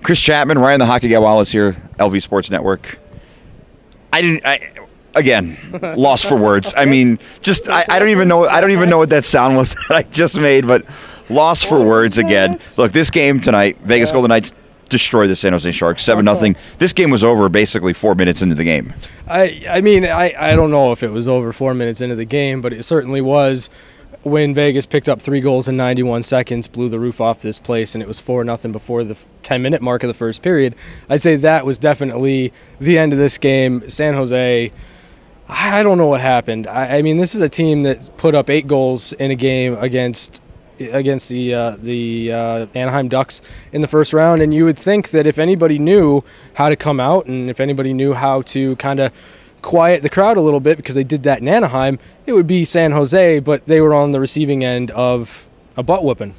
Chris Chapman, Ryan the Hockey Guy Wallace here, LV Sports Network. Again, lost for words. I mean, I don't even know what that sound was that I just made, but lost for words again. Look, this game tonight, Vegas Golden Knights destroyed the San Jose Sharks 7-0. This game was over basically 4 minutes into the game. I mean, I don't know if it was over 4 minutes into the game, but it certainly was. When Vegas picked up 3 goals in 91 seconds, blew the roof off this place, and it was 4-0 before the 10-minute mark of the first period, I'd say that was definitely the end of this game. San Jose, I don't know what happened. I mean, this is a team that put up 8 goals in a game against the Anaheim Ducks in the first round, and you would think that if anybody knew how to come out and if anybody knew how to kind of quiet the crowd a little bit, because they did that in Anaheim, it would be San Jose, but they were on the receiving end of a butt whooping.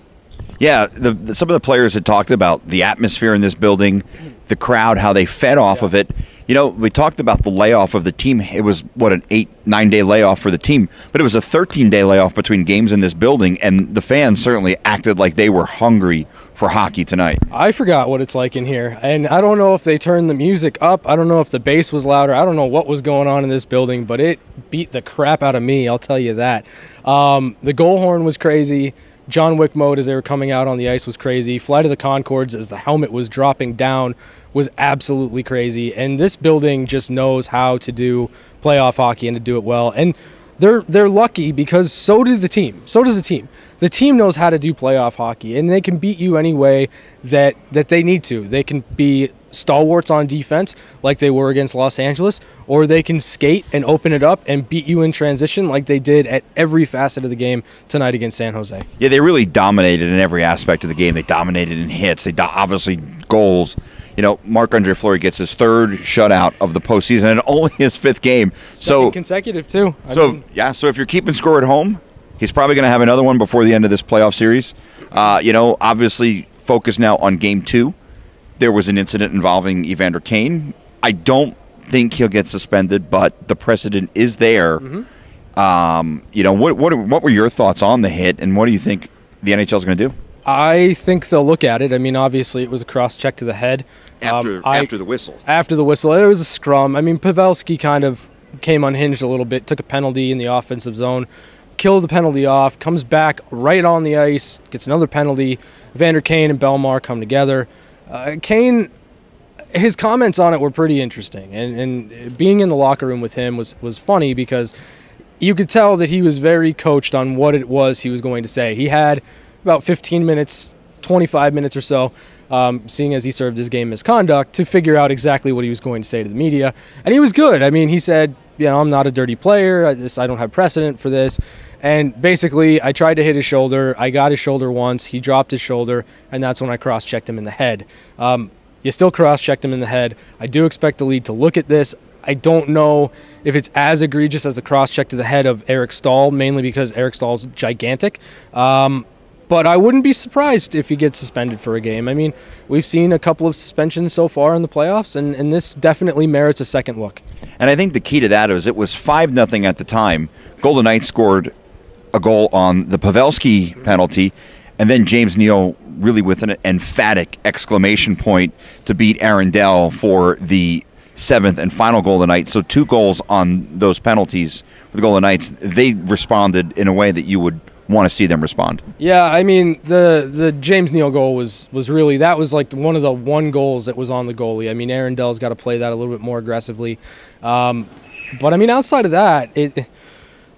Yeah, some of the players had talked about the atmosphere in this building, the crowd, how they fed off of it. You know, we talked about the layoff of the team. It was, an 8-9 day layoff for the team, but it was a 13-day layoff between games in this building, and the fans certainly acted like they were hungry for hockey tonight. I forgot what it's like in here, and I don't know if they turned the music up. I don't know if the bass was louder. I don't know what was going on in this building, but it beat the crap out of me, I'll tell you that. The goal horn was crazy. John Wick mode as they were coming out on the ice was crazy. Flight of the Conchords as the helmet was dropping down was absolutely crazy. And this building just knows how to do playoff hockey and to do it well. And they're lucky because so does the team. The team knows how to do playoff hockey, and they can beat you any way that they need to. They can be stalwarts on defense like they were against Los Angeles, or they can skate and open it up and beat you in transition like they did at every facet of the game tonight against San Jose. Yeah, they really dominated in every aspect of the game. They dominated in hits. They obviously goals. You know, Marc-Andre Fleury gets his 3rd shutout of the postseason and only his 5th game. Second consecutive, too. So if you're keeping score at home, he's probably going to have another one before the end of this playoff series. Obviously focus now on Game 2. There was an incident involving Evander Kane. I don't think he'll get suspended, but the precedent is there. Mm-hmm. What were your thoughts on the hit, and what do you think the NHL is going to do? I think they'll look at it. I mean, obviously, it was a cross-check to the head. After the whistle. After the whistle. It was a scrum. I mean, Pavelski kind of came unhinged a little bit, took a penalty in the offensive zone, killed the penalty off, comes back right on the ice, gets another penalty. Evander Kane and Belmar come together. Kane, his comments on it were pretty interesting. And being in the locker room with him was funny because you could tell that he was very coached on what it was he was going to say. He had about 15 minutes, 25 minutes or so, seeing as he served his game misconduct, to figure out exactly what he was going to say to the media. And he was good. I mean, he said, I'm not a dirty player. I don't have precedent for this. And basically, I tried to hit his shoulder. I got his shoulder once. He dropped his shoulder, and that's when I cross-checked him in the head. You still cross-checked him in the head. I do expect the league to look at this. I don't know if it's as egregious as the cross-check to the head of Eric Stahl, mainly because Eric Stahl's gigantic. But I wouldn't be surprised if he gets suspended for a game. I mean, we've seen a couple of suspensions so far in the playoffs, and this definitely merits a second look. And I think the key to that is it was 5-0 at the time. Golden Knights scored a goal on the Pavelski penalty, and then James Neal really with an emphatic exclamation point to beat Aaron Dell for the 7th and final goal of the night. So 2 goals on those penalties for the Golden Knights. They responded in a way that you would want to see them respond. Yeah, I mean, the James Neal goal was really, that was like one of the 1 goals that was on the goalie. I mean, Aaron Dell's got to play that a little bit more aggressively. But I mean, outside of that,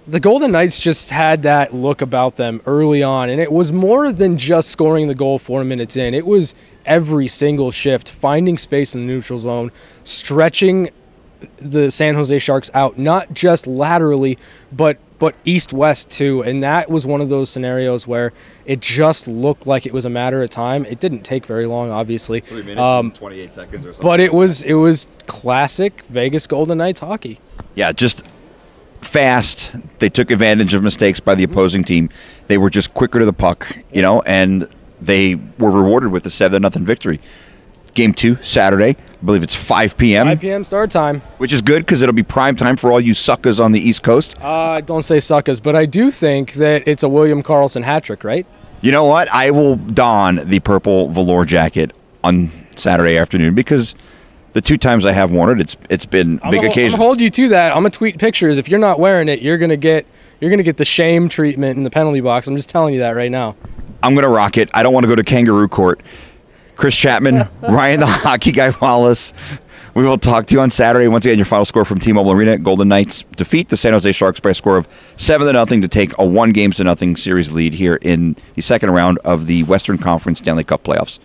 the Golden Knights just had that look about them early on, and it was more than just scoring the goal 4 minutes in. It was every single shift, finding space in the neutral zone, stretching the San Jose Sharks out, not just laterally, but east-west too. And that was one of those scenarios where it just looked like it was a matter of time. It didn't take very long, obviously. 3 minutes and 28 seconds or something. But it was classic Vegas Golden Knights hockey. Yeah, just fast. They took advantage of mistakes by the opposing team. They were just quicker to the puck, and they were rewarded with a 7-0 victory. Game 2, Saturday. I believe it's 5 p.m. 5 p.m. start time. Which is good because it'll be prime time for all you suckers on the East Coast. Don't say suckers, but I do think that it's a William Karlsson hat trick, right? You know what? I will don the purple velour jacket on Saturday afternoon because the 2 times I have worn it, it's been big occasion. I'm gonna hold you to that. I'm gonna tweet pictures. If you're not wearing it, you're gonna get the shame treatment in the penalty box. I'm just telling you that right now. I'm gonna rock it. I don't want to go to kangaroo court. Chris Chapman, Ryan the Hockey Guy Wallace. We will talk to you on Saturday. Once again, your final score from T-Mobile Arena: Golden Knights defeat the San Jose Sharks by a score of 7-0 to take a 1-0 series lead here in the second round of the Western Conference Stanley Cup playoffs.